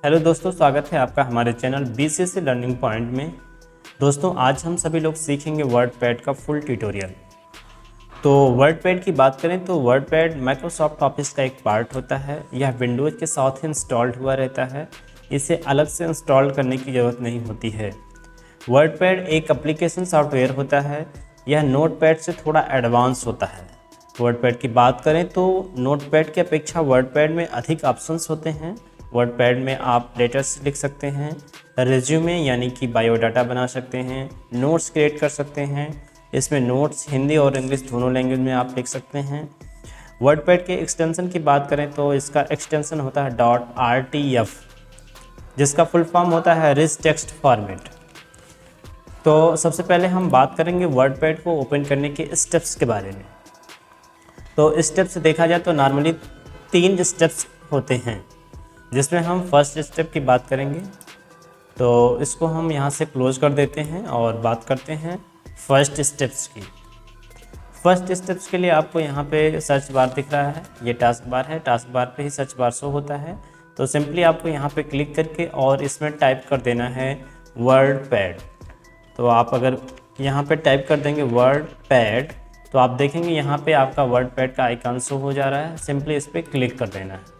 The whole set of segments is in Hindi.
हेलो दोस्तों, स्वागत है आपका हमारे चैनल बीसीएस लर्निंग पॉइंट में। दोस्तों आज हम सभी लोग सीखेंगे वर्डपैड का फुल ट्यूटोरियल। तो वर्डपैड की बात करें तो वर्डपैड माइक्रोसॉफ्ट ऑफिस का एक पार्ट होता है। यह विंडोज़ के साथ ही इंस्टॉल्ड हुआ रहता है, इसे अलग से इंस्टॉल करने की ज़रूरत नहीं होती है। वर्डपैड एक एप्लीकेशन सॉफ्टवेयर होता है, यह नोटपैड से थोड़ा एडवांस होता है। वर्डपैड की बात करें तो नोटपैड की अपेक्षा वर्डपैड में अधिक ऑप्शंस होते हैं। वर्डपैड में आप लेटर्स लिख सकते हैं, रिज्यूमे यानी कि बायोडाटा बना सकते हैं, नोट्स क्रिएट कर सकते हैं। इसमें नोट्स हिंदी और इंग्लिश दोनों लैंग्वेज में आप लिख सकते हैं। वर्डपैड के एक्सटेंशन की बात करें तो इसका एक्सटेंशन होता है .rtf, जिसका फुल फॉर्म होता है रिच टेक्स्ट फॉर्मेट। तो सबसे पहले हम बात करेंगे वर्डपैड को ओपन करने के स्टेप्स के बारे में। तो स्टेप्स देखा जाए तो नॉर्मली 3 स्टेप्स होते हैं, जिसमें हम फर्स्ट स्टेप की बात करेंगे। तो इसको हम यहाँ से क्लोज कर देते हैं और बात करते हैं फर्स्ट स्टेप्स की। फर्स्ट स्टेप्स के लिए आपको यहाँ पे सर्च बार दिख रहा है, ये टास्क बार है। टास्क बार पे ही सर्च बार शो होता है। तो सिंपली आपको यहाँ पे क्लिक करके और इसमें टाइप कर देना है वर्डपैड। तो आप अगर यहाँ पे टाइप कर देंगे वर्डपैड तो आप देखेंगे यहाँ पे आपका वर्डपैड का आइकन शो हो जा रहा है। सिंपली इस पर क्लिक कर देना है।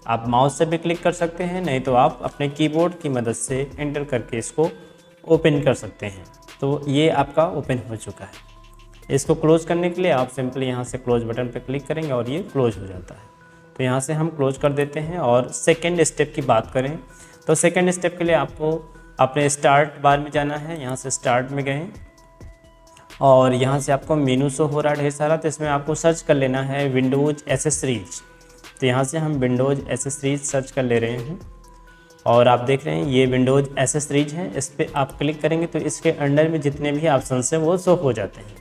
आप माउस से भी क्लिक कर सकते हैं, नहीं तो आप अपने कीबोर्ड की मदद से एंटर करके इसको ओपन कर सकते हैं। तो ये आपका ओपन हो चुका है। इसको क्लोज़ करने के लिए आप सिंपली यहाँ से क्लोज बटन पर क्लिक करेंगे और ये क्लोज हो जाता है। तो यहाँ से हम क्लोज कर देते हैं। और सेकेंड स्टेप की बात करें तो सेकेंड स्टेप के लिए आपको अपने स्टार्ट बार में जाना है। यहाँ से स्टार्ट में गए और यहाँ से आपको मेनू शो हो रहा है ढेर सारा। तो इसमें आपको सर्च कर लेना है विंडोज़ एसेसरीज। तो यहाँ से हम विंडोज़ एसेसरीज सर्च कर ले रहे हैं और आप देख रहे हैं ये विंडोज़ एसेसरीज है। इस पर आप क्लिक करेंगे तो इसके अंडर में जितने भी ऑप्शन हैं वो शो हो जाते हैं।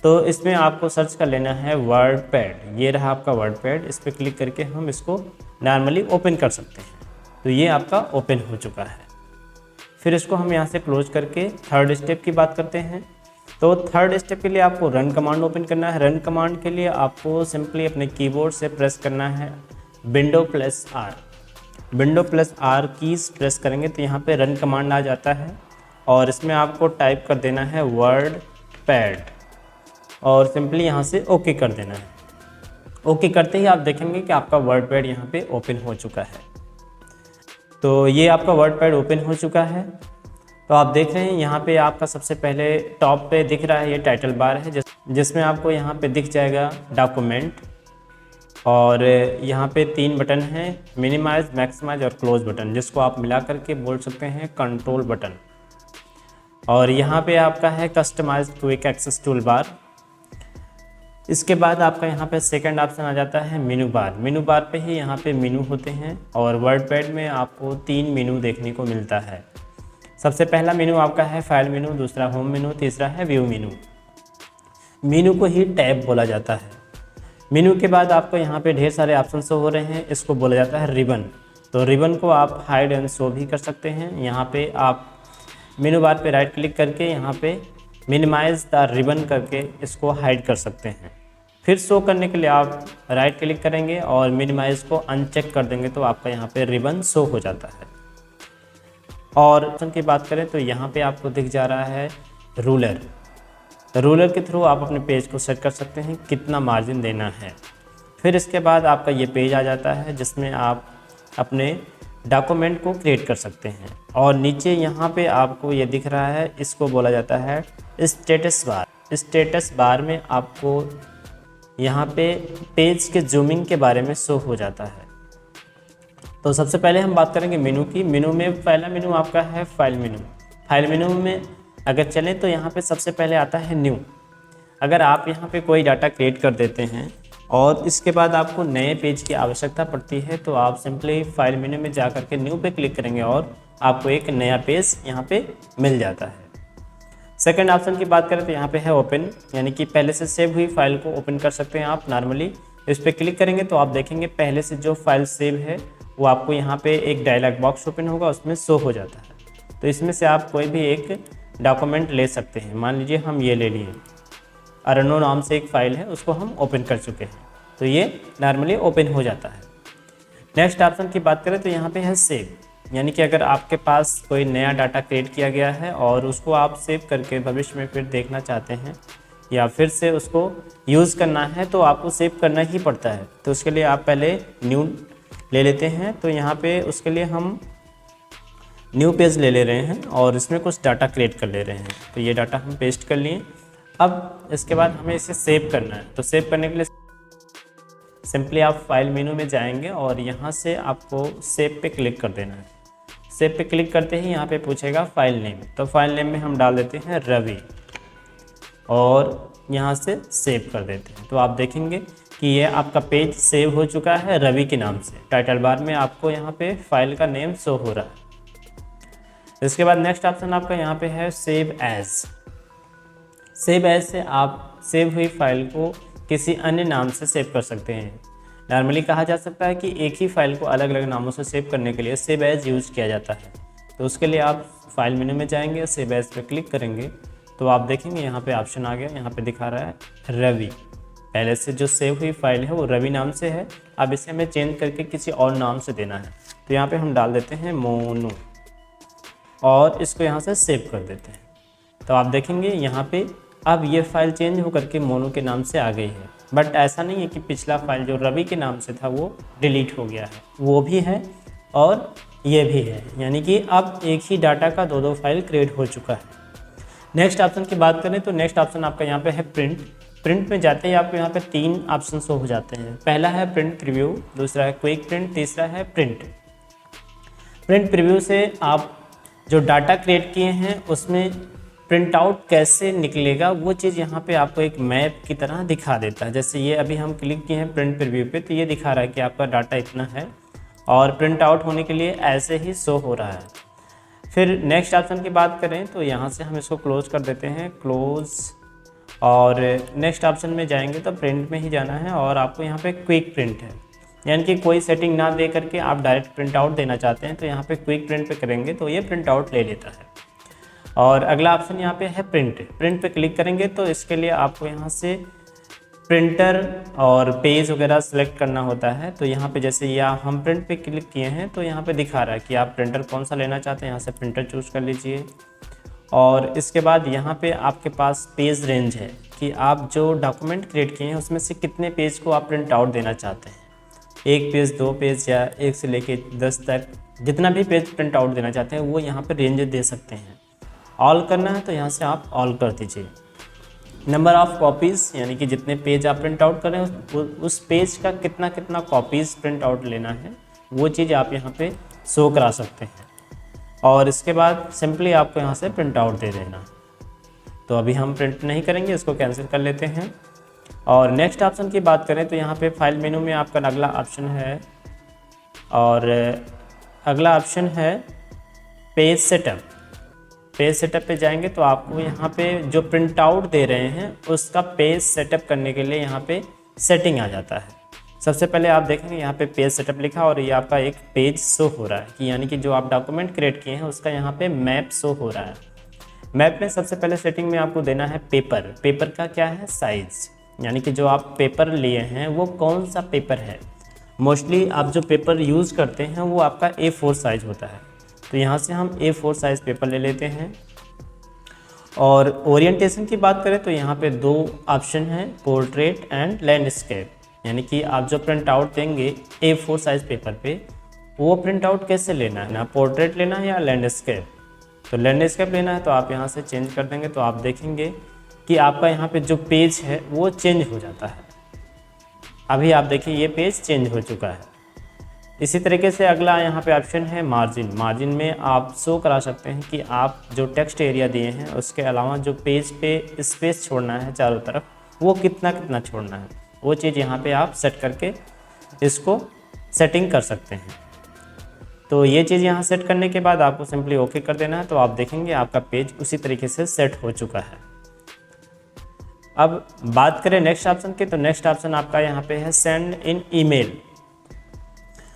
तो इसमें आपको सर्च कर लेना है वर्डपैड। ये रहा आपका वर्डपैड। इस पर क्लिक करके हम इसको नॉर्मली ओपन कर सकते हैं। तो ये आपका ओपन हो चुका है। फिर इसको हम यहाँ से क्लोज करके थर्ड स्टेप की बात करते हैं। तो थर्ड स्टेप के लिए आपको रन कमांड ओपन करना है। रन कमांड के लिए आपको सिंपली अपने कीबोर्ड से प्रेस करना है Windows+R। Windows+R कीज़ प्रेस करेंगे तो यहाँ पे रन कमांड आ जाता है और इसमें आपको टाइप कर देना है वर्डपैड और सिंपली यहाँ से ओके कर देना है। ओके करते ही आप देखेंगे कि आपका वर्डपैड यहाँ पे ओपन हो चुका है। तो ये आपका वर्डपैड ओपन हो चुका है। तो आप देख रहे हैं यहाँ पे आपका सबसे पहले टॉप पे दिख रहा है ये टाइटल बार है, जिसमें आपको यहाँ पे दिख जाएगा डॉक्यूमेंट। और यहाँ पे 3 बटन हैं, मिनिमाइज, मैक्सिमाइज और क्लोज बटन, जिसको आप मिला करके बोल सकते हैं कंट्रोल बटन। और यहाँ पे आपका है customise quick access toolbar. इसके बाद आपका यहाँ पे सेकंड ऑप्शन आ जाता है मेनू बार। मेनू बार पे ही यहाँ पे मेनू होते हैं और वर्डपैड में आपको 3 मेनू देखने को मिलता है। सबसे पहला मेनू आपका है फाइल मेनू, दूसरा होम मेनू, तीसरा है व्यू मेनू। मेनू को ही टैब बोला जाता है। मेनू के बाद आपको यहाँ पे ढेर सारे ऑप्शन शो हो रहे हैं, इसको बोला जाता है रिबन। तो रिबन को आप हाइड एंड शो भी कर सकते हैं। यहाँ पे आप मेनू बार पे राइट क्लिक करके यहाँ पे मिनिमाइज द रिबन करके इसको हाइड कर सकते हैं। फिर शो करने के लिए आप राइट क्लिक करेंगे और मिनिमाइज को अनचेक कर देंगे तो आपका यहाँ पे रिबन शो हो जाता है। और ऑप्शन की बात करें तो यहाँ पे आपको दिख जा रहा है रूलर। रूलर के थ्रू आप अपने पेज को सेट कर सकते हैं कितना मार्जिन देना है। फिर इसके बाद आपका ये पेज आ जाता है जिसमें आप अपने डॉक्यूमेंट को क्रिएट कर सकते हैं। और नीचे यहाँ पे आपको ये दिख रहा है, इसको बोला जाता है स्टेटस बार। स्टेटस बार में आपको यहाँ पे पेज के जूमिंग के बारे में शो हो जाता है। तो सबसे पहले हम बात करेंगे मेनू की। मेनू में पहला मेनू आपका है फाइल मेनू। फाइल मेनू में अगर चलें तो यहाँ पे सबसे पहले आता है न्यू। अगर आप यहाँ पे कोई डाटा क्रिएट कर देते हैं और इसके बाद आपको नए पेज की आवश्यकता पड़ती है तो आप सिंपली फाइल मेनू में जा करके न्यू पे क्लिक करेंगे और आपको एक नया पेज यहाँ पे मिल जाता है। सेकेंड ऑप्शन की बात करें तो यहाँ पे है ओपन, यानी कि पहले से सेव हुई फाइल को ओपन कर सकते हैं आप नॉर्मली। इस पर क्लिक करेंगे तो आप देखेंगे पहले से जो फाइल सेव है वो आपको यहाँ पे एक डायलॉग बॉक्स ओपन होगा, उसमें शो हो जाता है। तो इसमें से आप कोई भी एक डॉक्यूमेंट ले सकते हैं। मान लीजिए हम ये ले लिए, अरनो नाम से एक फ़ाइल है, उसको हम ओपन कर चुके हैं तो ये नॉर्मली ओपन हो जाता है। नेक्स्ट ऑप्शन की बात करें तो यहाँ पे है सेव। यानी कि अगर आपके पास कोई नया डाटा क्रिएट किया गया है और उसको आप सेव करके भविष्य में फिर देखना चाहते हैं या फिर से उसको यूज़ करना है तो आपको सेव करना ही पड़ता है। तो उसके लिए आप पहले न्यू ले लेते हैं। तो यहाँ पे उसके लिए हम न्यू पेज ले रहे हैं और इसमें कुछ डाटा क्रिएट कर ले रहे हैं। तो ये डाटा हम पेस्ट कर लिए। अब इसके बाद हमें इसे सेव करना है। तो सेव करने के लिए सिंपली आप फाइल मेनू में जाएंगे और यहाँ से आपको सेव पे क्लिक कर देना है। सेव पे क्लिक करते ही यहाँ पे पूछेगा फाइल नेम। तो फाइल नेम में हम डाल देते हैं रवि और यहाँ से सेव कर देते हैं। तो आप देखेंगे कि ये आपका पेज सेव हो चुका है रवि के नाम से। टाइटल बार में आपको यहाँ पे फाइल का नेम शो हो रहा है। इसके बाद नेक्स्ट ऑप्शन आपका यहाँ पे है सेव एज। सेव एज से आप सेव हुई फाइल को किसी अन्य नाम से सेव कर सकते हैं। नॉर्मली कहा जा सकता है कि एक ही फाइल को अलग अलग नामों से सेव करने के लिए सेव एज यूज़ किया जाता है। तो उसके लिए आप फाइल मेनू में जाएंगे, सेव एज पे क्लिक करेंगे तो आप देखेंगे यहाँ पे ऑप्शन आ गया। यहाँ पे दिखा रहा है रवि। पहले से जो सेव हुई फाइल है वो रवि नाम से है। अब इसे हमें चेंज करके किसी और नाम से देना है। तो यहाँ पे हम डाल देते हैं मोनू और इसको यहाँ से सेव कर देते हैं। तो आप देखेंगे यहाँ पे अब ये फाइल चेंज होकर के मोनू के नाम से आ गई है। बट ऐसा नहीं है कि पिछला फाइल जो रवि के नाम से था वो डिलीट हो गया है, वो भी है और ये भी है। यानी कि अब एक ही डाटा का दो फाइल क्रिएट हो चुका है। नेक्स्ट ऑप्शन की बात करें तो नेक्स्ट ऑप्शन आपका यहाँ पे है प्रिंट। प्रिंट में जाते ही आपको यहाँ पे 3 ऑप्शन शो हो जाते हैं। पहला है प्रिंट प्रीव्यू, दूसरा है क्विक प्रिंट, तीसरा है प्रिंट। प्रिंट प्रीव्यू से आप जो डाटा क्रिएट किए हैं उसमें प्रिंट आउट कैसे निकलेगा वो चीज़ यहाँ पे आपको एक मैप की तरह दिखा देता है। जैसे ये अभी हम क्लिक किए हैं प्रिंट प्रीव्यू पे तो ये दिखा रहा है कि आपका डाटा इतना है और प्रिंट आउट होने के लिए ऐसे ही शो हो रहा है। फिर नेक्स्ट ऑप्शन की बात करें तो यहाँ से हम इसको क्लोज कर देते हैं, क्लोज। और नेक्स्ट ऑप्शन में जाएंगे तो प्रिंट में ही जाना है और आपको यहाँ पे क्विक प्रिंट है, यानी कि कोई सेटिंग ना दे करके आप डायरेक्ट प्रिंट आउट देना चाहते हैं तो यहाँ पे क्विक प्रिंट पे करेंगे तो ये प्रिंट आउट ले लेता है। और अगला ऑप्शन यहाँ पे है प्रिंट। प्रिंट पे क्लिक करेंगे तो इसके लिए आपको यहाँ से प्रिंटर और पेज वगैरह सेलेक्ट करना होता है। तो यहाँ पे जैसे ये हम प्रिंट पे क्लिक किए हैं तो यहाँ पे दिखा रहा है कि आप प्रिंटर कौन सा लेना चाहते हैं। यहाँ से प्रिंटर चूज़ कर लीजिए और इसके बाद यहाँ पे आपके पास पेज रेंज है कि आप जो डॉक्यूमेंट क्रिएट किए हैं उसमें से कितने पेज को आप प्रिंट आउट देना चाहते हैं। 1 पेज, 2 पेज या 1 से लेके 10 तक जितना भी पेज प्रिंट आउट देना चाहते हैं वो यहाँ पे रेंज दे सकते हैं। ऑल करना है तो यहाँ से आप ऑल कर दीजिए। नंबर ऑफ़ कॉपीज़ यानी कि जितने पेज आप प्रिंट आउट करें उस पेज का कितना कितना कॉपीज़ प्रिंट आउट लेना है वो चीज़ आप यहाँ पे शो करा सकते हैं। और इसके बाद सिंपली आपको यहाँ से प्रिंट आउट दे देना। तो अभी हम प्रिंट नहीं करेंगे, इसको कैंसिल कर लेते हैं। और नेक्स्ट ऑप्शन की बात करें तो यहाँ पे फाइल मेनू में आपका अगला ऑप्शन है और अगला ऑप्शन है पेज सेटअप। पेज सेटअप पे जाएंगे तो आपको यहाँ पे जो प्रिंट आउट दे रहे हैं उसका पेज सेटअप करने के लिए यहाँ पे सेटिंग आ जाता है। सबसे पहले आप देखेंगे यहाँ पे पेज सेटअप लिखा और ये आपका एक पेज शो हो रहा है कि यानी कि जो आप डॉक्यूमेंट क्रिएट किए हैं उसका यहाँ पे मैप शो हो रहा है। मैप में सबसे पहले सेटिंग में आपको देना है पेपर। पेपर का क्या है साइज़, यानी कि जो आप पेपर लिए हैं वो कौन सा पेपर है। मोस्टली आप जो पेपर यूज़ करते हैं वो आपका A4 साइज़ होता है। तो यहाँ से हम A4 साइज़ पेपर ले लेते हैं। और ओरिएंटेशन की बात करें तो यहाँ पे 2 ऑप्शन हैं, पोर्ट्रेट एंड लैंडस्केप। यानी कि आप जो प्रिंट आउट देंगे A4 साइज़ पेपर पे वो प्रिंट आउट कैसे लेना है, ना पोर्ट्रेट लेना है या लैंडस्केप। तो लैंडस्केप लेना है तो आप यहाँ से चेंज कर देंगे तो आप देखेंगे कि आपका यहाँ पे जो पेज है वो चेंज हो जाता है। अभी आप देखिए ये पेज चेंज हो चुका है। इसी तरीके से अगला यहाँ पे ऑप्शन है मार्जिन। मार्जिन में आप शो करा सकते हैं कि आप जो टेक्स्ट एरिया दिए हैं उसके अलावा जो पेज पे स्पेस छोड़ना है चारों तरफ वो कितना कितना छोड़ना है, वो चीज़ यहाँ पे आप सेट करके इसको सेटिंग कर सकते हैं। तो ये चीज़ यहाँ सेट करने के बाद आपको सिंपली ओके कर देना है। तो आप देखेंगे आपका पेज उसी तरीके से सेट हो चुका है। अब बात करें नेक्स्ट ऑप्शन की तो नेक्स्ट ऑप्शन आपका यहाँ पे है सेंड इन ईमेल।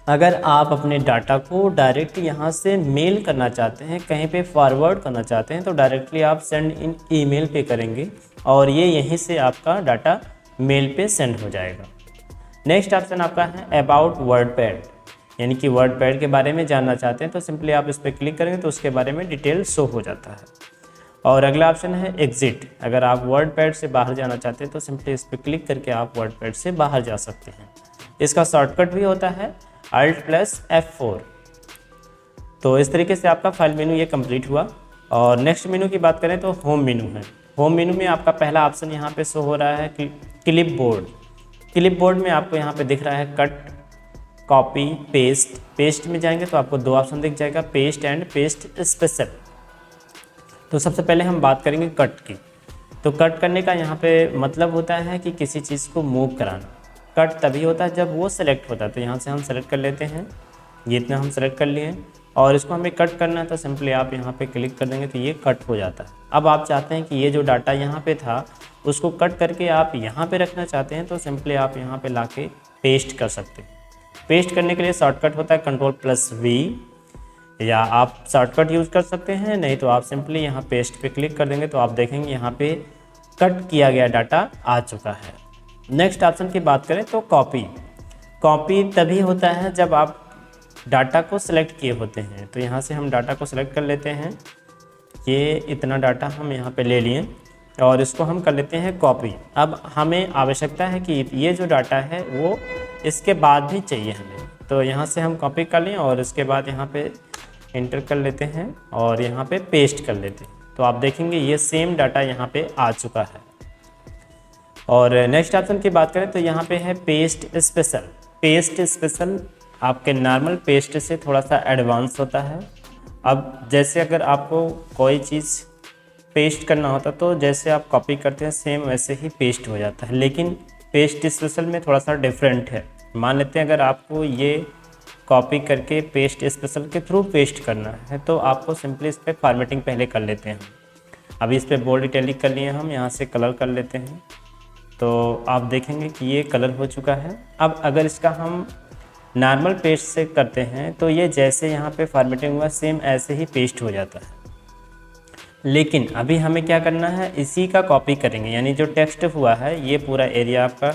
अगर आप अपने डाटा को डायरेक्ट यहाँ से मेल करना चाहते हैं, कहीं पे फॉरवर्ड करना चाहते हैं तो डायरेक्टली आप सेंड इन ईमेल पे करेंगे और ये यहीं से आपका डाटा मेल पे सेंड हो जाएगा। नेक्स्ट ऑप्शन आपका है अबाउट वर्डपैड, यानी कि वर्ड पैड के बारे में जानना चाहते हैं तो सिंपली आप इस पर क्लिक करेंगे तो उसके बारे में डिटेल शो हो जाता है। और अगला ऑप्शन है एग्जिट। अगर आप वर्ड पैड से बाहर जाना चाहते हैं तो सिंपली इस पर क्लिक करके आप वर्ड पैड से बाहर जा सकते हैं। इसका शॉर्टकट भी होता है Alt+F4। तो इस तरीके से आपका फाइल मेनू ये कंप्लीट हुआ। और नेक्स्ट मेनू की बात करें तो होम मेनू है। होम मेनू में आपका पहला ऑप्शन यहाँ पे शो हो रहा है कि क्लिप बोर्ड। क्लिप बोर्ड में आपको यहाँ पे दिख रहा है कट, कॉपी, पेस्ट। पेस्ट में जाएंगे तो आपको दो ऑप्शन दिख जाएगा, पेस्ट एंड पेस्ट स्पेशल। तो सबसे पहले हम बात करेंगे कट की। तो कट करने का यहाँ पे मतलब होता है कि किसी चीज़ को मूव कराना। कट तभी होता है जब वो सेलेक्ट होता है। तो यहाँ से हम सेलेक्ट कर लेते हैं, ये इतना हम सेलेक्ट कर लिए और इसको हमें कट करना है तो सिंपली आप यहाँ पे क्लिक कर देंगे तो ये कट हो जाता है। अब आप चाहते हैं कि ये जो डाटा यहाँ पे था उसको कट करके आप यहाँ पे रखना चाहते हैं तो सिंपली आप यहाँ पे लाके पेस्ट कर सकते हैं। पेस्ट करने के लिए शॉर्टकट होता है Ctrl+V, या आप शॉर्टकट यूज़ कर सकते हैं, नहीं तो आप सिंपली यहाँ पेस्ट पे क्लिक कर देंगे तो आप देखेंगे यहाँ पे कट किया गया डाटा आ चुका है। नेक्स्ट ऑप्शन की बात करें तो कॉपी। कॉपी तभी होता है जब आप डाटा को सिलेक्ट किए होते हैं। तो यहाँ से हम डाटा को सिलेक्ट कर लेते हैं, ये इतना डाटा हम यहाँ पे ले लिए और इसको हम कर लेते हैं कॉपी। अब हमें आवश्यकता है कि ये जो डाटा है वो इसके बाद भी चाहिए हमें, तो यहाँ से हम कॉपी कर लें और इसके बाद यहाँ पे इंटर कर लेते हैं और यहाँ पे पेस्ट कर लेते हैं। तो आप देखेंगे ये सेम डाटा यहाँ पे आ चुका है। और नेक्स्ट ऑप्शन की बात करें तो यहाँ पे है पेस्ट स्पेशल। पेस्ट स्पेशल आपके नॉर्मल पेस्ट से थोड़ा सा एडवांस होता है। अब जैसे अगर आपको कोई चीज़ पेस्ट करना होता तो जैसे आप कॉपी करते हैं सेम वैसे ही पेस्ट हो जाता है, लेकिन पेस्ट स्पेशल में थोड़ा सा डिफरेंट है। मान लेते हैं अगर आपको ये कॉपी करके पेस्ट स्पेशल के थ्रू पेस्ट करना है तो आपको सिंपली इस पर फॉर्मेटिंग पहले कर लेते हैं। अभी इस पर बोल्ड इटैलिक कर लिए हम, यहाँ से कलर कर लेते हैं तो आप देखेंगे कि ये कलर हो चुका है। अब अगर इसका हम नॉर्मल पेस्ट से करते हैं तो ये जैसे यहाँ पे फॉर्मेटिंग हुआ सेम ऐसे ही पेस्ट हो जाता है। लेकिन अभी हमें क्या करना है, इसी का कॉपी करेंगे, यानी जो टेक्स्ट हुआ है ये पूरा एरिया आपका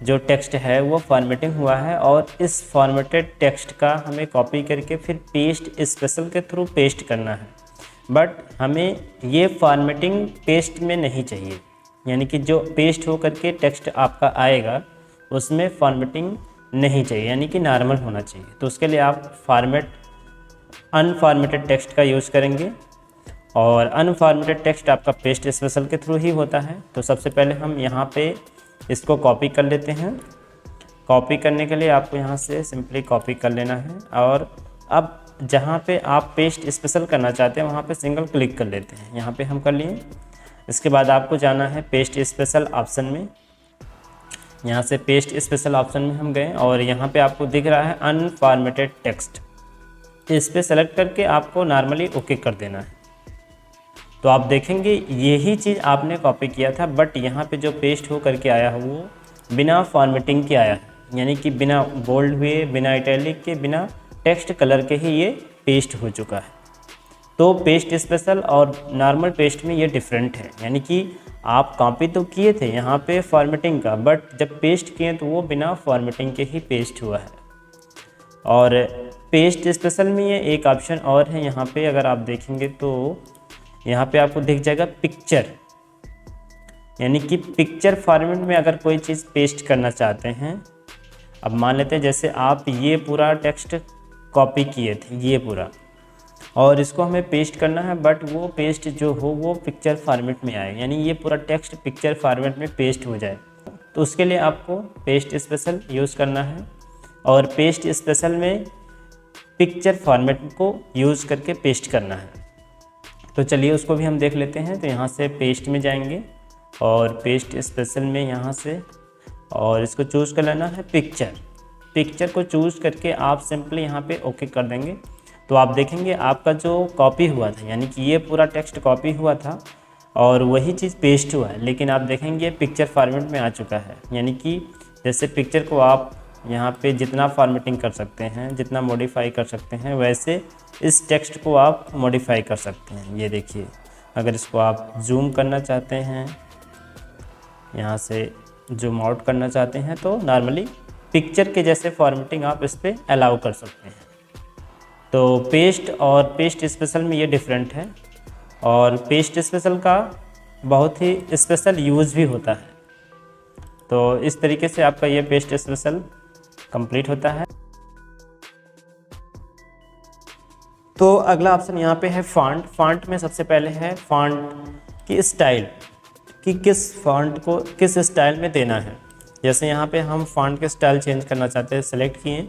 जो टेक्स्ट है वो फॉर्मेटिंग हुआ है और इस फॉर्मेटेड टेक्स्ट का हमें कॉपी करके फिर पेस्ट स्पेशल के थ्रू पेस्ट करना है। बट हमें ये फॉर्मेटिंग पेस्ट में नहीं चाहिए, यानी कि जो पेस्ट हो करके टेक्स्ट आपका आएगा उसमें फॉर्मेटिंग नहीं चाहिए, यानी कि नॉर्मल होना चाहिए। तो उसके लिए आप अनफॉर्मेटेड टेक्स्ट का यूज़ करेंगे और अनफॉर्मेटेड टेक्स्ट आपका पेस्ट स्पेशल के थ्रू ही होता है। तो सबसे पहले हम यहाँ पे इसको कॉपी कर लेते हैं। कॉपी करने के लिए आपको यहाँ से सिंपली कॉपी कर लेना है और अब जहाँ पे आप पेस्ट स्पेशल करना चाहते हैं वहाँ पे सिंगल क्लिक कर लेते हैं। यहाँ पे हम कर लिए। इसके बाद आपको जाना है पेस्ट स्पेशल ऑप्शन में। यहाँ से पेस्ट स्पेशल ऑप्शन में हम गए और यहाँ पे आपको दिख रहा है अनफॉर्मेटेड टेक्स्ट, इस पर सेलेक्ट करके आपको नॉर्मली ओके कर देना है। तो आप देखेंगे यही चीज़ आपने कॉपी किया था, बट यहाँ पे जो पेस्ट हो करके आया है वो बिना फॉर्मेटिंग के आया है, यानी कि बिना बोल्ड हुए, बिना इटैलिक के, बिना टेक्स्ट कलर के ही ये पेस्ट हो चुका है। तो पेस्ट स्पेशल और नॉर्मल पेस्ट में ये डिफरेंट है, यानी कि आप कॉपी तो किए थे यहाँ पे फॉर्मेटिंग का, बट जब पेस्ट किए तो वो बिना फॉर्मेटिंग के ही पेस्ट हुआ है। और पेस्ट स्पेशल में ये एक ऑप्शन और है, यहाँ पे अगर आप देखेंगे तो यहाँ पे आपको दिख जाएगा पिक्चर, यानी कि पिक्चर फॉर्मेट में अगर कोई चीज़ पेस्ट करना चाहते हैं। अब मान लेते हैं जैसे आप ये पूरा टेक्स्ट कॉपी किए थे ये पूरा, और इसको हमें पेस्ट करना है, बट वो पेस्ट जो हो वो पिक्चर फॉर्मेट में आए, यानी ये पूरा टेक्स्ट पिक्चर फॉर्मेट में पेस्ट हो जाए। तो उसके लिए आपको पेस्ट स्पेशल यूज़ करना है और पेस्ट स्पेशल में पिक्चर फॉर्मेट को यूज़ करके पेस्ट करना है। तो चलिए उसको भी हम देख लेते हैं। तो यहाँ से पेस्ट में जाएंगे और पेस्ट स्पेशल में यहाँ से और इसको चूज़ कर लेना है पिक्चर। पिक्चर को चूज़ करके आप सिंपली यहाँ पे ओके कर देंगे। तो आप देखेंगे आपका जो कॉपी हुआ था, यानी कि ये पूरा टेक्स्ट कॉपी हुआ था और वही चीज़ पेस्ट हुआ है, लेकिन आप देखेंगे पिक्चर फॉर्मेट में आ चुका है। यानी कि जैसे पिक्चर को आप यहाँ पे जितना फॉर्मेटिंग कर सकते हैं, जितना मॉडिफाई कर सकते हैं, वैसे इस टेक्स्ट को आप मॉडिफाई कर सकते हैं। ये देखिए, अगर इसको आप जूम करना चाहते हैं, यहाँ से जूम आउट करना चाहते हैं तो नॉर्मली पिक्चर के जैसे फॉर्मेटिंग आप इस पर अलाउ कर सकते हैं। तो पेस्ट और पेस्ट स्पेशल में ये डिफरेंट है, और पेस्ट स्पेशल का बहुत ही स्पेशल यूज़ भी होता है। तो इस तरीके से आपका ये पेस्ट स्पेशल कंप्लीट होता है। तो अगला ऑप्शन यहाँ पे है फॉन्ट। फॉन्ट में सबसे पहले है फॉन्ट की स्टाइल, कि किस फॉन्ट को किस स्टाइल में देना है। जैसे यहाँ पे हम फॉन्ट के स्टाइल चेंज करना चाहते हैं, सेलेक्ट किए,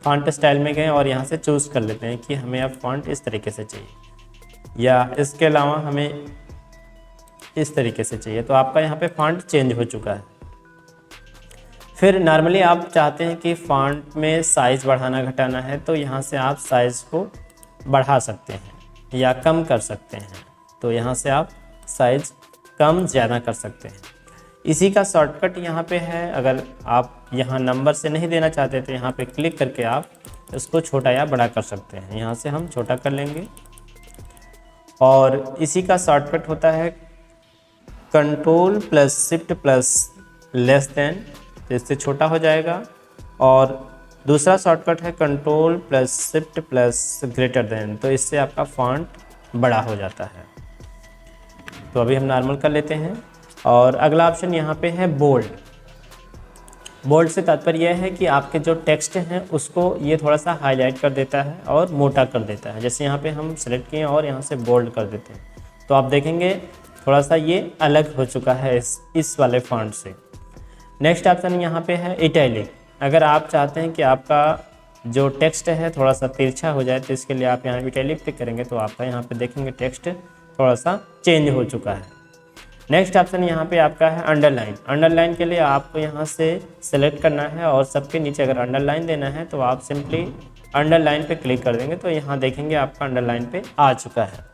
फॉन्ट स्टाइल में गए और यहाँ से चूज़ कर लेते हैं कि हमें अब फॉन्ट इस तरीके से चाहिए, या इसके अलावा हमें इस तरीके से चाहिए। तो आपका यहाँ पे फॉन्ट चेंज हो चुका है। फिर नॉर्मली आप चाहते हैं कि फॉन्ट में साइज़ बढ़ाना घटाना है, तो यहाँ से आप साइज़ को बढ़ा सकते हैं या कम कर सकते हैं। तो यहाँ से आप साइज़ कम ज़्यादा कर सकते हैं। इसी का शॉर्टकट यहाँ पे है। अगर आप यहाँ नंबर से नहीं देना चाहते तो यहाँ पे क्लिक करके आप इसको छोटा या बड़ा कर सकते हैं। यहाँ से हम छोटा कर लेंगे, और इसी का शॉर्टकट होता है control plus shift plus less than, तो इससे छोटा हो जाएगा। और दूसरा शॉर्टकट है control plus shift plus greater than, तो इससे आपका फॉन्ट बड़ा हो जाता है। तो अभी हम नॉर्मल कर लेते हैं। और अगला ऑप्शन यहाँ पे है बोल्ड। बोल्ड से तात्पर्य यह है कि आपके जो टेक्स्ट हैं उसको ये थोड़ा सा हाईलाइट कर देता है और मोटा कर देता है। जैसे यहाँ पे हम सेलेक्ट किए और यहाँ से बोल्ड कर देते हैं, तो आप देखेंगे थोड़ा सा ये अलग हो चुका है इस वाले फॉन्ट से। नेक्स्ट ऑप्शन यहाँ पे है इटैलिक। अगर आप चाहते हैं कि आपका जो टेक्स्ट है थोड़ा सा तिरछा हो जाए, तो इसके लिए आप यहाँ इटैलिक पे करेंगे तो आपका यहाँ पे देखेंगे टेक्स्ट थोड़ा सा चेंज हो चुका है। नेक्स्ट ऑप्शन यहाँ पे आपका है अंडरलाइन। अंडरलाइन के लिए आपको यहाँ से सेलेक्ट करना है और सबके नीचे अगर अंडरलाइन देना है तो आप सिंपली अंडरलाइन पे क्लिक कर देंगे, तो यहाँ देखेंगे आपका अंडरलाइन पे आ चुका है।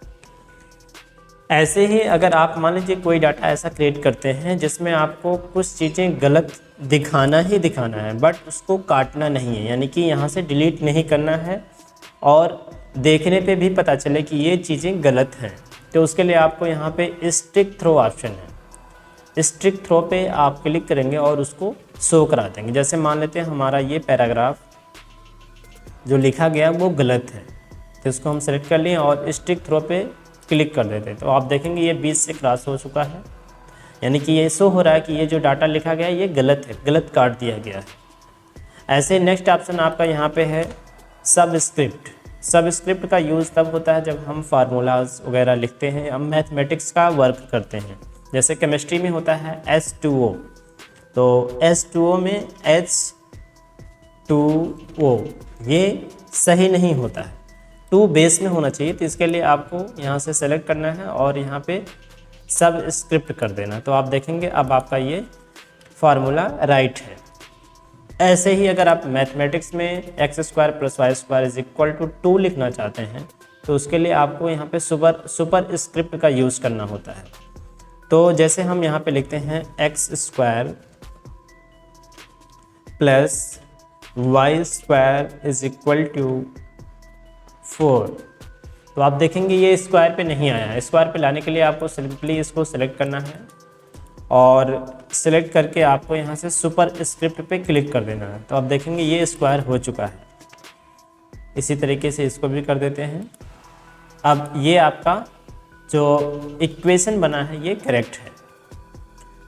ऐसे ही अगर आप मान लीजिए कोई डाटा ऐसा क्रिएट करते हैं जिसमें आपको कुछ चीज़ें गलत दिखाना ही दिखाना है, बट उसको काटना नहीं है, यानी कि यहाँ से डिलीट नहीं करना है और देखने पे भी पता चले कि ये चीज़ें गलत हैं, तो उसके लिए आपको यहाँ पे स्टिक थ्रो ऑप्शन है। स्टिक थ्रो पे आप क्लिक करेंगे और उसको शो करा देंगे। जैसे मान लेते हैं हमारा ये पैराग्राफ जो लिखा गया वो गलत है, तो इसको हम सेलेक्ट कर लिए और स्टिक थ्रो पे क्लिक कर देते हैं, तो आप देखेंगे ये 20 से क्रॉस हो चुका है, यानी कि ये शो हो रहा है कि ये जो डाटा लिखा गया है ये गलत है, गलत काट दिया गया है। ऐसे नेक्स्ट ऑप्शन आपका यहाँ पे है सबस्क्रिप्ट। सबस्क्रिप्ट का यूज़ तब होता है जब हम फार्मूलाज वगैरह लिखते हैं, हम मैथमेटिक्स का वर्क करते हैं। जैसे केमिस्ट्री में होता है H2O, तो H2O में H2O ये सही नहीं होता है, 2 बेस में होना चाहिए। तो इसके लिए आपको यहाँ से सेलेक्ट करना है और यहाँ पे सबस्क्रिप्ट कर देना, तो आप देखेंगे अब आपका ये फार्मूला राइट है। ऐसे ही अगर आप मैथमेटिक्स में x² + y² = 2 लिखना चाहते हैं तो उसके लिए आपको यहाँ पे सुपर स्क्रिप्ट का यूज़ करना होता है। तो जैसे हम यहाँ पे लिखते हैं x² + y² = 4, तो आप देखेंगे ये स्क्वायर पे नहीं आया है। स्क्वायर पे लाने के लिए आपको सिंपली इसको सेलेक्ट करना है और सिलेक्ट करके आपको यहाँ से सुपर स्क्रिप्ट पे क्लिक कर देना है, तो आप देखेंगे ये स्क्वायर हो चुका है। इसी तरीके से इसको भी कर देते हैं। अब ये आपका जो इक्वेशन बना है ये करेक्ट है।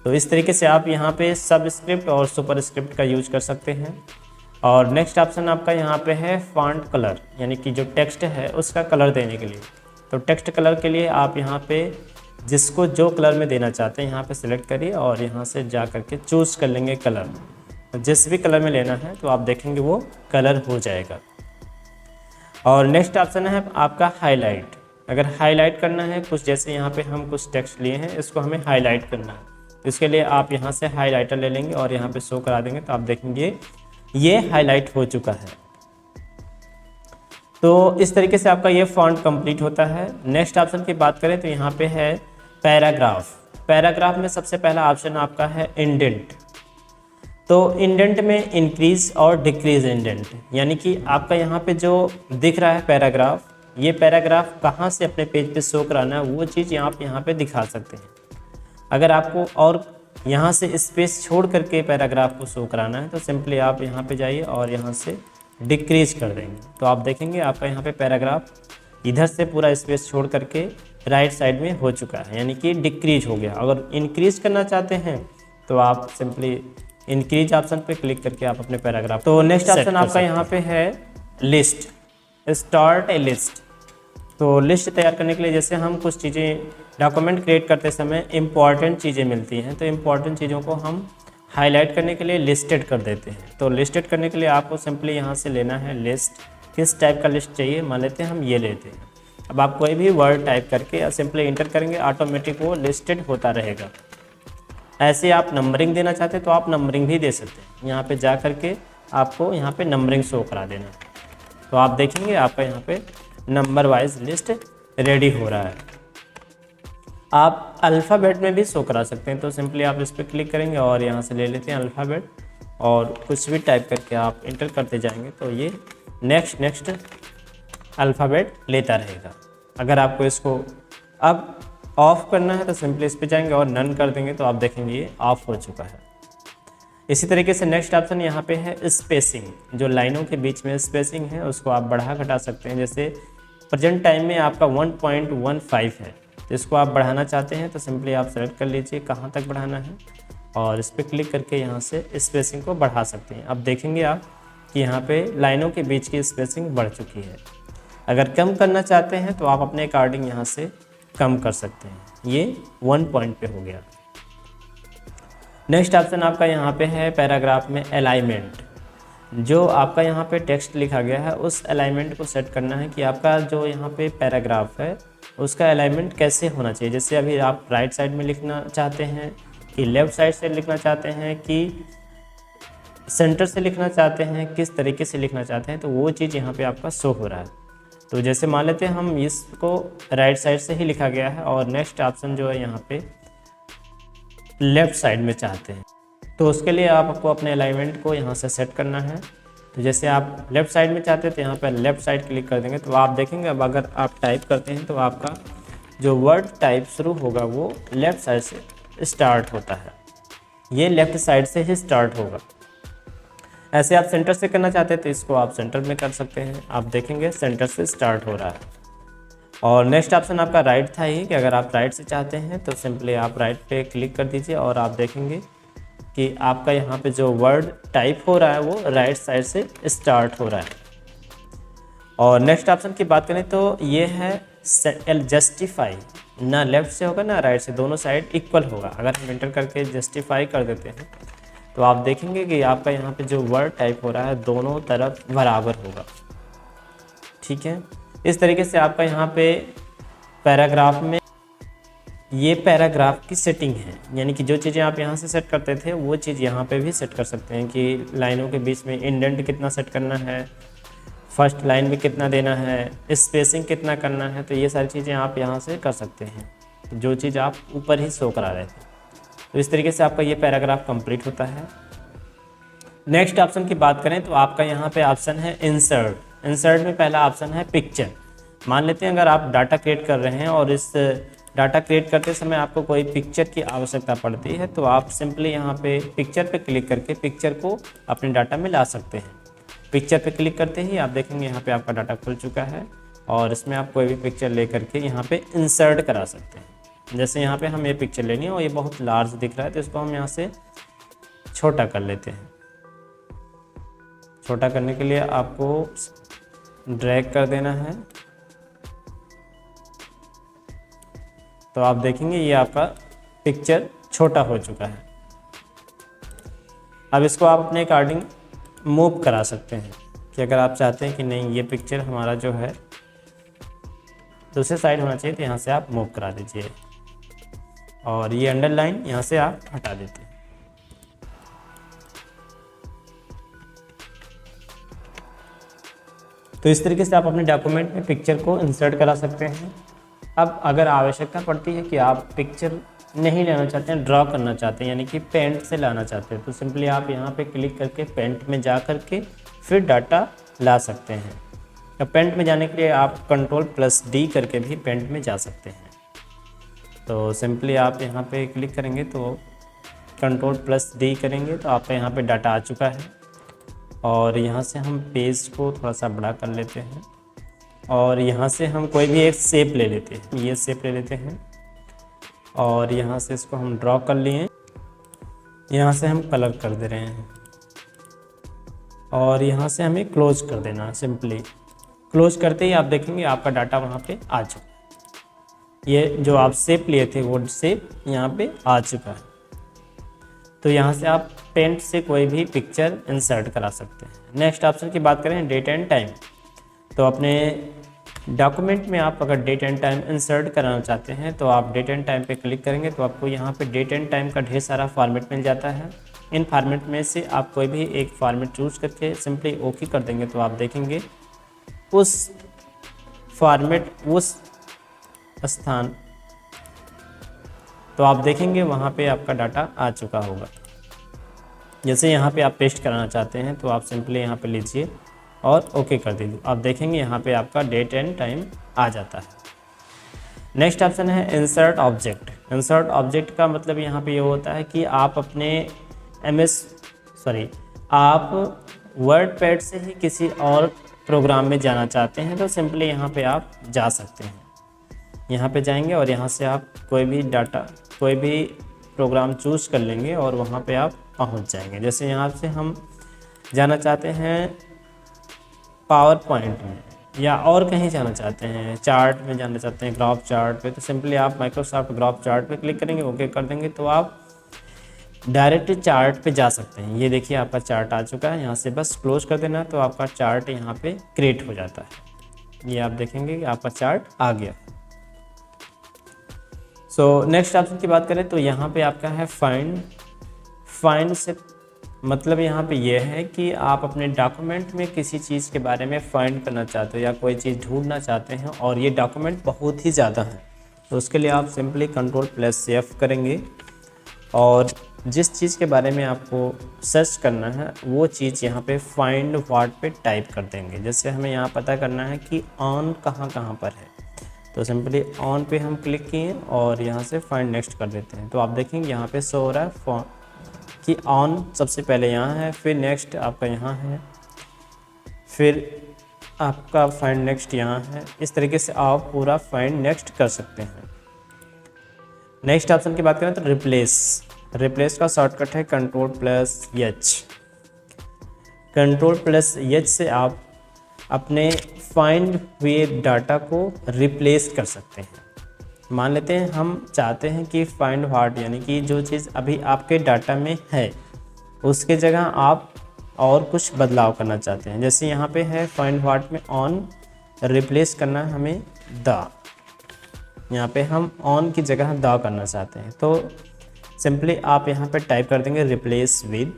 तो इस तरीके से आप यहाँ पे सबस्क्रिप्ट और सुपर स्क्रिप्ट का यूज कर सकते हैं। और नेक्स्ट ऑप्शन आपका यहाँ पे है फॉन्ट कलर, यानी कि जो टेक्स्ट है उसका कलर देने के लिए। तो टेक्स्ट कलर के लिए आप यहाँ पे जिसको जो कलर में देना चाहते हैं यहाँ पे सिलेक्ट करिए और यहाँ से जा करके चूज़ कर लेंगे कलर। तो जिस भी कलर में लेना है तो आप देखेंगे वो कलर हो जाएगा। और नेक्स्ट ऑप्शन है आपका हाईलाइट। अगर हाईलाइट करना है कुछ, जैसे यहाँ पे हम कुछ टेक्स्ट लिए हैं इसको हमें हाईलाइट करना है, तो इसके लिए आप यहाँ से हाईलाइटर ले लेंगे और यहाँ पे शो करा देंगे, तो आप देखेंगे ये हाईलाइट हो चुका है। तो इस तरीके से आपका ये फॉन्ट कंप्लीट होता है। नेक्स्ट ऑप्शन की बात करें तो यहाँ पे है पैराग्राफ। पैराग्राफ में सबसे पहला ऑप्शन आपका है इंडेंट। तो इंडेंट में इंक्रीज और डिक्रीज इंडेंट, यानी कि आपका यहाँ पे जो दिख रहा है पैराग्राफ, ये पैराग्राफ कहाँ से अपने पेज पे शो कराना है वो चीज़ आप यहाँ पे दिखा सकते हैं। अगर आपको और यहाँ से स्पेस छोड़ करके पैराग्राफ को शो कराना है तो सिंपली आप यहाँ पे जाइए और यहाँ से डिक्रीज कर देंगे तो आप देखेंगे आपका यहाँ पे पैराग्राफ इधर से पूरा स्पेस छोड़ करके राइट साइड में हो चुका है, यानी कि डिक्रीज हो गया। अगर इंक्रीज करना चाहते हैं तो आप सिंपली इंक्रीज ऑप्शन पे क्लिक करके आप अपने पैराग्राफ। तो नेक्स्ट ऑप्शन आपका यहाँ पे है लिस्ट, स्टार्ट ए लिस्ट। तो लिस्ट तैयार करने के लिए जैसे हम कुछ चीज़ें डॉक्यूमेंट क्रिएट करते समय इम्पॉर्टेंट चीज़ें मिलती हैं तो इम्पॉर्टेंट चीज़ों को हम हाईलाइट करने के लिए लिस्टेड कर देते हैं। तो लिस्टेड करने के लिए आपको सिंपली यहाँ से लेना है लिस्ट, किस टाइप का लिस्ट चाहिए, मान लेते हैं हम ये लेते हैं। अब आप कोई भी वर्ड टाइप करके या सिंपली इंटर करेंगे ऑटोमेटिक वो लिस्टेड होता रहेगा। ऐसे आप नंबरिंग देना चाहते हैं तो आप नंबरिंग भी दे सकते हैं, यहाँ पे जा करके आपको यहाँ पे नंबरिंग शो करा देना। तो आप देखेंगे आपका यहाँ पे नंबर वाइज लिस्ट रेडी हो रहा है। आप अल्फ़ाबेट में भी शो करा सकते हैं तो सिंपली आप इस पर क्लिक करेंगे और यहाँ से ले लेते हैं अल्फ़ाबेट और कुछ भी टाइप करके आप इंटर करते जाएंगे तो ये नेक्स्ट अल्फ़ाबेट लेता रहेगा। अगर आपको इसको अब ऑफ करना है तो सिंपली इस पर जाएंगे और नन कर देंगे तो आप देखेंगे ये ऑफ हो चुका है। इसी तरीके से नेक्स्ट ऑप्शन यहाँ पे है स्पेसिंग, जो लाइनों के बीच में स्पेसिंग है उसको आप बढ़ा घटा सकते हैं। जैसे प्रेजेंट टाइम में आपका 1.15 है तो इसको आप बढ़ाना चाहते हैं तो सिंपली आप सेलेक्ट कर लीजिए कहाँ तक बढ़ाना है और इस पर क्लिक करके यहाँ से स्पेसिंग को बढ़ा सकते हैं। अब देखेंगे आप कि यहाँ पे लाइनों के बीच की स्पेसिंग बढ़ चुकी है। अगर कम करना चाहते हैं तो आप अपने अकॉर्डिंग यहाँ से कम कर सकते हैं। ये 1 पॉइंट पे हो गया। नेक्स्ट ऑप्शन आपका यहाँ पे है पैराग्राफ में अलाइनमेंट। जो आपका यहाँ पे टेक्स्ट लिखा गया है उस अलाइनमेंट को सेट करना है कि आपका जो यहाँ पे पैराग्राफ है उसका अलाइनमेंट कैसे होना चाहिए। जैसे अभी आप राइट साइड में लिखना चाहते हैं कि लेफ़्ट साइड से लिखना चाहते हैं कि सेंटर से लिखना चाहते हैं, किस तरीके से लिखना चाहते हैं, तो वो चीज़ यहाँ पे आपका शो हो रहा है। तो जैसे मान लेते हैं हम इसको राइट साइड से ही लिखा गया है और नेक्स्ट ऑप्शन जो है यहाँ पे लेफ़्ट साइड में चाहते हैं तो उसके लिए आपको अपने अलाइनमेंट को यहाँ से सेट करना है। तो जैसे आप लेफ़्ट साइड में चाहते हैं तो यहाँ पर लेफ़्ट साइड क्लिक कर देंगे तो आप देखेंगे अब अगर आप टाइप करते हैं तो आपका जो वर्ड टाइप शुरू होगा वो लेफ़्ट साइड से स्टार्ट होता है, ये लेफ़्ट साइड से ही स्टार्ट होगा। ऐसे आप सेंटर से करना चाहते हैं तो इसको आप सेंटर में कर सकते हैं, आप देखेंगे सेंटर से स्टार्ट हो रहा है। और नेक्स्ट ऑप्शन आपका राइट था ही कि अगर आप राइट से चाहते हैं तो सिंपली आप राइट पे क्लिक कर दीजिए और आप देखेंगे कि आपका यहाँ पे जो वर्ड टाइप हो रहा है वो राइट साइड से स्टार्ट हो रहा है। और नेक्स्ट ऑप्शन की बात करें तो ये है जस्टिफाई, ना लेफ़्ट से होगा ना राइट से, दोनों साइड इक्वल होगा। अगर हम इंटर करके जस्टिफाई कर देते हैं तो आप देखेंगे कि आपका यहाँ पे जो वर्ड टाइप हो रहा है दोनों तरफ बराबर होगा। ठीक है, इस तरीके से आपका यहाँ पे पैराग्राफ में ये पैराग्राफ की सेटिंग है, यानी कि जो चीज़ें आप यहाँ से सेट करते थे वो चीज़ यहाँ पे भी सेट कर सकते हैं कि लाइनों के बीच में इंडेंट कितना सेट करना है, फर्स्ट लाइन में कितना देना है, स्पेसिंग कितना करना है। तो ये सारी चीज़ें आप यहाँ से कर सकते हैं, जो चीज़ आप ऊपर ही शो करा रहे थे। तो इस तरीके से आपका ये पैराग्राफ कंप्लीट होता है। नेक्स्ट ऑप्शन की बात करें तो आपका यहाँ पे ऑप्शन है इंसर्ट। इंसर्ट में पहला ऑप्शन है पिक्चर। मान लेते हैं अगर आप डाटा क्रिएट कर रहे हैं और इस डाटा क्रिएट करते समय आपको कोई पिक्चर की आवश्यकता पड़ती है तो आप सिंपली यहाँ पे पिक्चर पे क्लिक करके पिक्चर को अपने डाटा में ला सकते हैं। पिक्चर पे क्लिक करते ही आप देखेंगे यहाँ पे आपका डाटा खुल चुका है और इसमें आप कोई भी पिक्चर ले करके यहाँ पे इंसर्ट करा सकते हैं। जैसे यहाँ पे हम ये पिक्चर लेनी है और ये बहुत लार्ज दिख रहा है तो इसको हम यहाँ से छोटा कर लेते हैं। छोटा करने के लिए आपको ड्रैग कर देना है तो आप देखेंगे ये आपका पिक्चर छोटा हो चुका है। अब इसको आप अपने अकॉर्डिंग मूव करा सकते हैं कि अगर आप चाहते हैं कि नहीं ये पिक्चर हमारा जो है दूसरे साइड होना चाहिए तो यहाँ से आप मूव करा दीजिए और ये अंडरलाइन यहाँ से आप हटा देते हैं। तो इस तरीके से आप अपने डॉक्यूमेंट में पिक्चर को इंसर्ट करा सकते हैं। अब अगर आवश्यकता पड़ती है कि आप पिक्चर नहीं लेना चाहते हैं, ड्रॉ करना चाहते हैं यानी कि पेंट से लाना चाहते हैं तो सिंपली आप यहाँ पे क्लिक करके पेंट में जा करके फिर डाटा ला सकते हैं। तो पेंट में जाने के लिए आप Ctrl+D करके भी पेंट में जा सकते हैं। तो सिंपली आप यहाँ पे क्लिक करेंगे तो Ctrl+D करेंगे तो आपका यहाँ पे डाटा आ चुका है। और यहाँ से हम पेज को थोड़ा सा बड़ा कर लेते हैं और यहाँ से हम कोई भी एक शेप ले लेते हैं, ये शेप ले लेते हैं और यहाँ से इसको हम ड्रॉ कर लिए। यहाँ से हम कलर कर दे रहे हैं और यहाँ से हमें क्लोज कर देना। सिंपली क्लोज करते ही आप देखेंगे आपका डाटा वहाँ पे आ चुका है। ये जो आप शेप लिए थे वो शेप यहाँ पे आ चुका है। तो यहाँ से आप पेंट से कोई भी पिक्चर इंसर्ट करा सकते हैं। नेक्स्ट ऑप्शन की बात करें डेट एंड टाइम, तो अपने डॉक्यूमेंट में आप अगर डेट एंड टाइम इंसर्ट कराना चाहते हैं तो आप डेट एंड टाइम पे क्लिक करेंगे तो आपको यहाँ पे डेट एंड टाइम का ढेर सारा फॉर्मेट मिल जाता है। इन फॉर्मेट में से आप कोई भी एक फॉर्मेट चूज करके सिंपली ओके कर देंगे तो आप देखेंगे उस फॉर्मेट उस स्थान, तो आप देखेंगे वहाँ पे आपका डाटा आ चुका होगा। जैसे यहाँ पे आप पेस्ट कराना चाहते हैं तो आप सिंपली यहाँ पे लीजिए और ओके कर दीजिए। आप देखेंगे यहाँ पे आपका डेट एंड टाइम आ जाता है। नेक्स्ट ऑप्शन है इंसर्ट ऑब्जेक्ट। इंसर्ट ऑब्जेक्ट का मतलब यहाँ पे ये होता है कि आप अपने आप वर्डपैड से ही किसी और प्रोग्राम में जाना चाहते हैं तो सिंपली यहाँ पे आप जा सकते हैं। यहाँ पे जाएंगे और यहाँ से आप कोई भी प्रोग्राम चूज़ कर लेंगे और वहाँ पे आप पहुँच जाएंगे। जैसे यहाँ से हम जाना चाहते हैं पावर पॉइंट में या और कहीं जाना चाहते हैं, चार्ट में जाना चाहते हैं, ग्राफ चार्ट पे, तो सिंपली आप माइक्रोसॉफ्ट ग्राफ चार्ट पे क्लिक करेंगे, ओके कर देंगे तो आप डायरेक्ट चार्ट पे जा सकते हैं। ये देखिए आपका चार्ट आ चुका है, यहाँ से बस क्लोज कर देना तो आपका चार्ट यहाँ पे क्रिएट हो जाता है। ये आप देखेंगे कि आपका चार्ट आ गया। नेक्स्ट ऑप्शन की बात करें तो यहाँ पे आपका है फाइंड से मतलब यहाँ पे ये है कि आप अपने डॉक्यूमेंट में किसी चीज़ के बारे में फाइंड करना चाहते हो या कोई चीज़ ढूंढना चाहते हैं और ये डॉक्यूमेंट बहुत ही ज़्यादा है, तो उसके लिए आप सिंपली Ctrl+F करेंगे और जिस चीज़ के बारे में आपको सर्च करना है वो चीज़ यहाँ पे फाइंड व्हाट पे टाइप कर देंगे। जैसे हमें यहाँ पता करना है कि ऑन कहाँ पर है, तो सिंपली ऑन पे हम क्लिक किए और यहाँ से फाइंड नेक्स्ट कर देते हैं। तो आप देखेंगे यहाँ पे शो हो रहा है कि ऑन सबसे पहले यहाँ है, फिर नेक्स्ट आपका यहाँ है, फिर आपका फाइंड नेक्स्ट यहाँ है। इस तरीके से आप पूरा फाइंड नेक्स्ट कर सकते हैं। नेक्स्ट ऑप्शन की बात करें तो रिप्लेस का शॉर्टकट है Ctrl+H। Ctrl+H से आप अपने फाइंड हुए डाटा को रिप्लेस कर सकते हैं। मान लेते हैं हम चाहते हैं कि फाइंड व्हाट यानी कि जो चीज़ अभी आपके डाटा में है उसके जगह आप और कुछ बदलाव करना चाहते हैं। जैसे यहाँ पे है फाइंड व्हाट में ऑन, रिप्लेस करना है हमें द, यहाँ पे हम ऑन की जगह द करना चाहते हैं तो सिंपली आप यहाँ पे टाइप कर देंगे रिप्लेस विद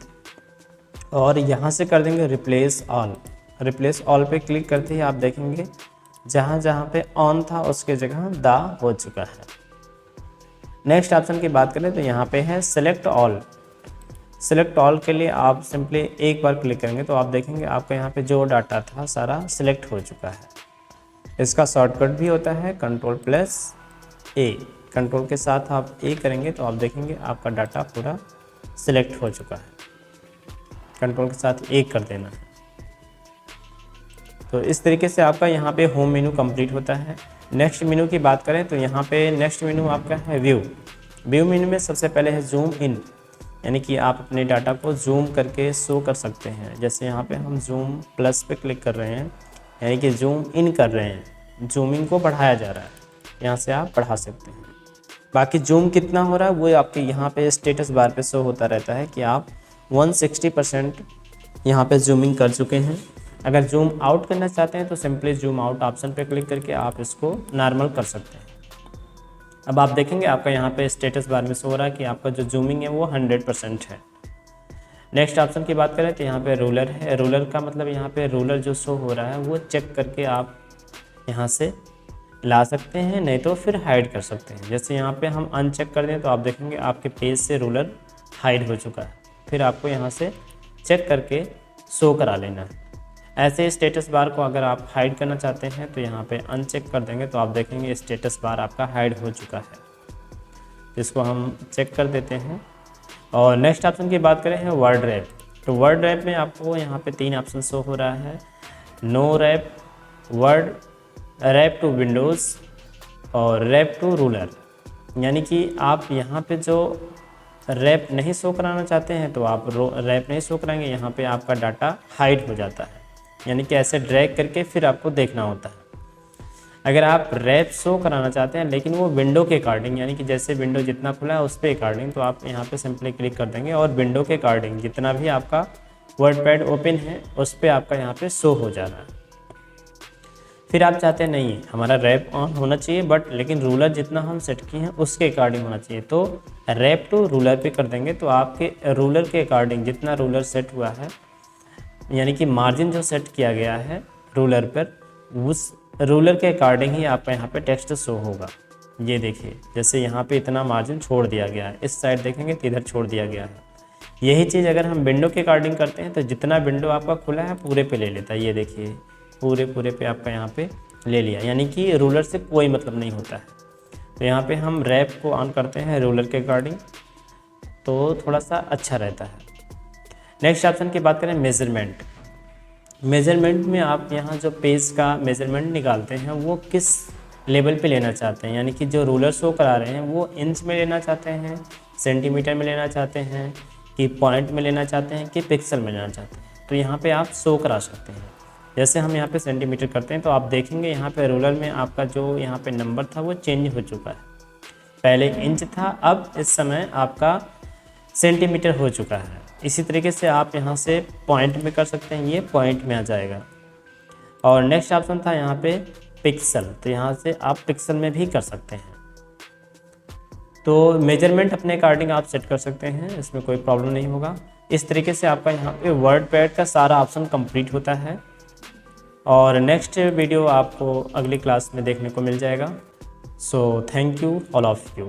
और यहाँ से कर देंगे रिप्लेस ऑल पे क्लिक करते ही आप देखेंगे जहाँ पे ऑन था उसके जगह द हो चुका है। नेक्स्ट ऑप्शन की बात करें तो यहाँ पे है सेलेक्ट ऑल के लिए आप सिंपली एक बार क्लिक करेंगे तो आप देखेंगे आपका यहाँ पे जो डाटा था सारा सिलेक्ट हो चुका है। इसका शॉर्टकट भी होता है Ctrl+A। कंट्रोल के साथ आप ए करेंगे तो आप देखेंगे आपका डाटा पूरा सिलेक्ट हो चुका है। कंट्रोल के साथ ए कर देना है। तो इस तरीके से आपका यहाँ पे होम मेनू कंप्लीट होता है। नेक्स्ट मेनू की बात करें तो यहाँ पे नेक्स्ट मेनू आपका है व्यू मेनू में सबसे पहले है जूम इन, यानी कि आप अपने डाटा को जूम करके शो कर सकते हैं। जैसे यहाँ पे हम जूम प्लस पे क्लिक कर रहे हैं यानी कि जूम इन कर रहे हैं, जूमिंग को बढ़ाया जा रहा है, यहाँ से आप बढ़ा सकते हैं। बाकी जूम कितना हो रहा है वो आपके यहाँ पे स्टेटस बार पे शो होता रहता है कि आप 160% यहाँ पे जूमिंग कर चुके हैं। अगर जूम आउट करना चाहते हैं तो सिंपली जूम आउट ऑप्शन पे क्लिक करके आप इसको नॉर्मल कर सकते हैं। अब आप देखेंगे आपका यहाँ पे स्टेटस बार में शो हो रहा है कि आपका जो जूमिंग है वो 100% है। नेक्स्ट ऑप्शन की बात करें तो यहाँ पे रूलर है। रूलर का मतलब यहाँ पे रूलर जो शो हो रहा है वो चेक करके आप यहाँ से ला सकते हैं, नहीं तो फिर हाइड कर सकते हैं। जैसे यहाँ पे हम अनचेक कर दें तो आप देखेंगे आपके पेज से रूलर हाइड हो चुका है, फिर आपको यहाँ से चेक करके शो करा लेना है। ऐसे स्टेटस बार को अगर आप हाइड करना चाहते हैं तो यहाँ पे अनचेक कर देंगे तो आप देखेंगे स्टेटस बार आपका हाइड हो चुका है। इसको हम चेक कर देते हैं। और नेक्स्ट ऑप्शन की बात करें है वर्ड रैप। तो वर्ड रैप में आपको यहाँ पे 3 ऑप्शन शो हो रहा है, no wrap, word wrap to windows और रैप टू रूलर। यानी कि आप यहाँ पे जो रैप नहीं शो कराना चाहते हैं तो आप रैप नहीं शो कराएंगे, यहाँ पे आपका डाटा हाइड हो जाता है, यानी कि ऐसे ड्रैग करके फिर आपको देखना होता है। अगर आप रैप शो कराना चाहते हैं लेकिन वो विंडो के अकॉर्डिंग, यानी कि जैसे विंडो जितना खुला है उस पे अकॉर्डिंग, तो आप यहाँ पे सिंपली क्लिक कर देंगे और विंडो के अकॉर्डिंग जितना भी आपका वर्डपैड ओपन है उस पर आपका यहाँ पे शो हो जा रहा है। फिर आप चाहते हैं नहीं हमारा रैप ऑन होना चाहिए बट लेकिन रूलर जितना हम सेट किए हैं उसके अकॉर्डिंग होना चाहिए, तो रैप टू रूलर पे कर देंगे। तो आपके रूलर के अकॉर्डिंग जितना रूलर सेट हुआ है, यानी कि मार्जिन जो सेट किया गया है रूलर पर, उस रूलर के अकॉर्डिंग ही आपका यहाँ पे टेक्स्ट शो होगा। ये देखिए जैसे यहाँ पे इतना मार्जिन छोड़ दिया गया है, इस साइड देखेंगे तो इधर छोड़ दिया गया है। यही चीज़ अगर हम विंडो के अकॉर्डिंग करते हैं तो जितना विंडो आपका खुला है पूरे पे ले लेता है। ये देखिए पूरे पे आपका यहाँ पे ले लिया, यानी कि रूलर से कोई मतलब नहीं होता है। तो यहाँ पे हम रैप को ऑन करते हैं रूलर के अकॉर्डिंग, तो थोड़ा सा अच्छा रहता है। नेक्स्ट ऑप्शन की बात करें मेजरमेंट। मेजरमेंट में आप यहाँ जो पेज का मेजरमेंट निकालते हैं वो किस लेवल पे लेना चाहते हैं, यानी कि जो रूलर शो करा रहे हैं वो इंच में लेना चाहते हैं, सेंटीमीटर में लेना चाहते हैं, कि पॉइंट में लेना चाहते हैं, कि पिक्सल में लेना चाहते हैं। तो यहाँ पे आप शो करा सकते हैं। जैसे हम यहाँ पे सेंटीमीटर करते हैं तो आप देखेंगे यहाँ पे रूलर में आपका जो यहाँ पे नंबर था वो चेंज हो चुका है। पहले इंच था, अब इस समय आपका सेंटीमीटर हो चुका है। इसी तरीके से आप यहाँ से पॉइंट में कर सकते हैं, ये पॉइंट में आ जाएगा। और नेक्स्ट ऑप्शन था यहाँ पे पिक्सल, तो यहाँ से आप पिक्सल में भी कर सकते हैं। तो मेजरमेंट अपने अकॉर्डिंग आप सेट कर सकते हैं, इसमें कोई प्रॉब्लम नहीं होगा। इस तरीके से आपका यहाँ पे वर्डपैड का सारा ऑप्शन कंप्लीट होता है। और नेक्स्ट वीडियो आपको अगली क्लास में देखने को मिल जाएगा। So thank you all of you.